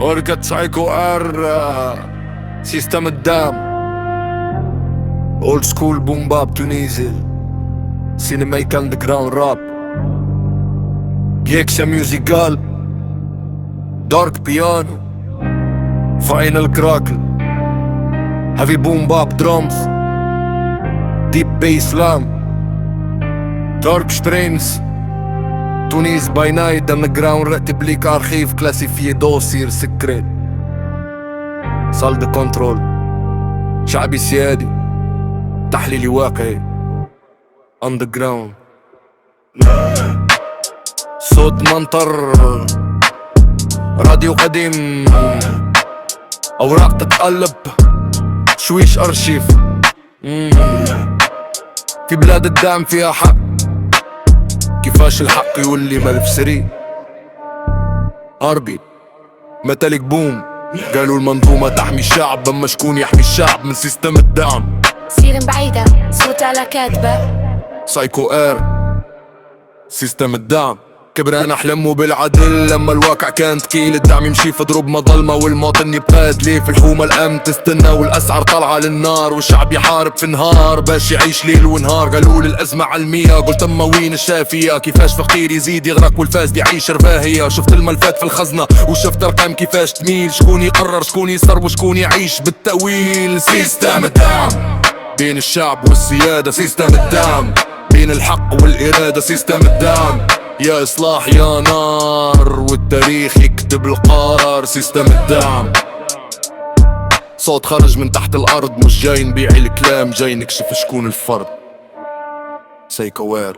اوركت سايكو ار سيستم الدام اولد سكول بوم باب تونيزي سينمايك اندرجراوند راب جيكسا ميوزيكال دارك بيانو فاينل كراكل هافي بوم باب درامز ديب بيس لام دارك سترينز تونيز باي نايت اندرجراوند ريبليك ارخيف كلاسيفي دوسير سكريت صال دو كنترول شعبي سيادي تحليلي واقعي اندرجراوند صوت منطر راديو قديم اوراق تتقلب شويش ارشيف في بلاد الدعم فيها حق كيفاش الحق يولي ملف سري عربي متلك بوم قالوا المنظومة تحمي الشعب اما شكون يحمي الشعب من سيستم الدعم سير بعيدة صوت على كاتبة سايكو ار سيستم الدعم كبران احلمه بالعدل لما الواقع كان تقيل الدعم يمشي في ضروب مظلمة والمواطن يبقى ليه في الحومة الامن تستنى والاسعار طالعة للنار والشعب يحارب في نهار باش يعيش ليل ونهار قالوا لي الازمة علمية قلت اما وين الشافية كيفاش فقير يزيد يغرق والفاسد يعيش رفاهية شفت الملفات في الخزنة وشفت ارقام كيفاش تميل شكون يقرر شكون يسر وشكون يعيش بالتأويل سيستم الدعم بين الشعب والسيادة سيستم الدعم بين الحق والإرادة سيستم الدعم يا إصلاح يا نار والتاريخ يكتب القرار سيستم الدعم صوت خرج من تحت الأرض مش جاي نبيع الكلام جاي نكشف شكون الفرد سايكوار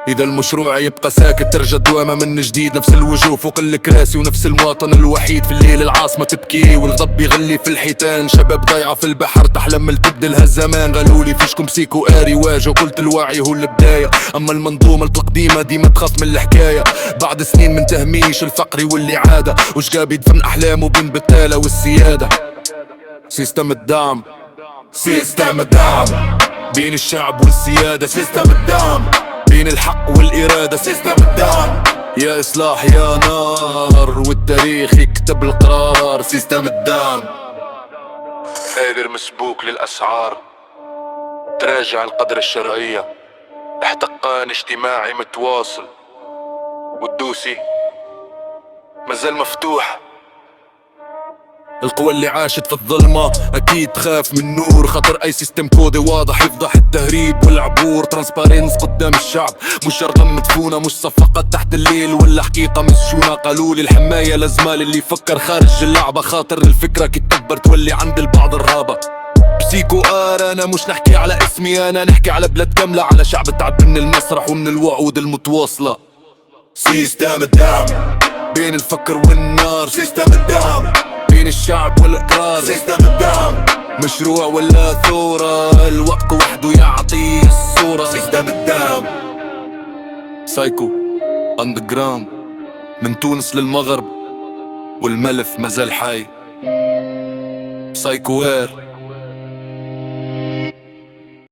إذا المشروع يبقى ساكت ترجع دوامة من جديد نفس الوجوه فوق الكراسي ونفس المواطن الوحيد في الليل العاصمة تبكي والغضب يغلي في الحيتان شباب ضايعة في البحر تحلم تبدل هالزمان قالولي فيشكم سيكو آري واجه قلت الوعي هو البداية أما المنظومة القديمة ديما تخاف من الحكاية بعد سنين من تهميش الفقر والإعادة وشقاب يدفن أحلامه بين بتالة والسيادة سيستم الدعم سيستم الدعم بين الشعب والسيادة سيستم الدعم بين الحق والإرادة سيستم الدعم يا إصلاح يا نار والتاريخ يكتب القرار سيستم الدعم قادر مسبوك للأسعار تراجع القدر الشرعية احتقان اجتماعي متواصل والدوسي مازال مفتوح القوى اللي عاشت في الظلمة أكيد تخاف من نور خطر أي سيستم كودي واضح يفضح التهريب والعبور ترانسبارنس قدام الشعب مش شرط مدفونة مش صفقات تحت الليل ولا حقيقة مسجونة قالولي الحماية لازمال اللي يفكر خارج اللعبة خاطر الفكرة كي تكبر تولي عند البعض الرهبة بسيكو آر أنا مش نحكي على اسمي أنا نحكي على بلاد كاملة على شعب تعب من المسرح ومن الوعود المتواصلة سيستم الدعم بين الفكر والنار سيستم الدعم بين الشعب والإقرار سيستم الدعم مشروع ولا ثورة الوقت وحده يعطي الصورة سيستم الدعم سايكو اندرجراوند من تونس للمغرب والملف مازال حي سايكو وير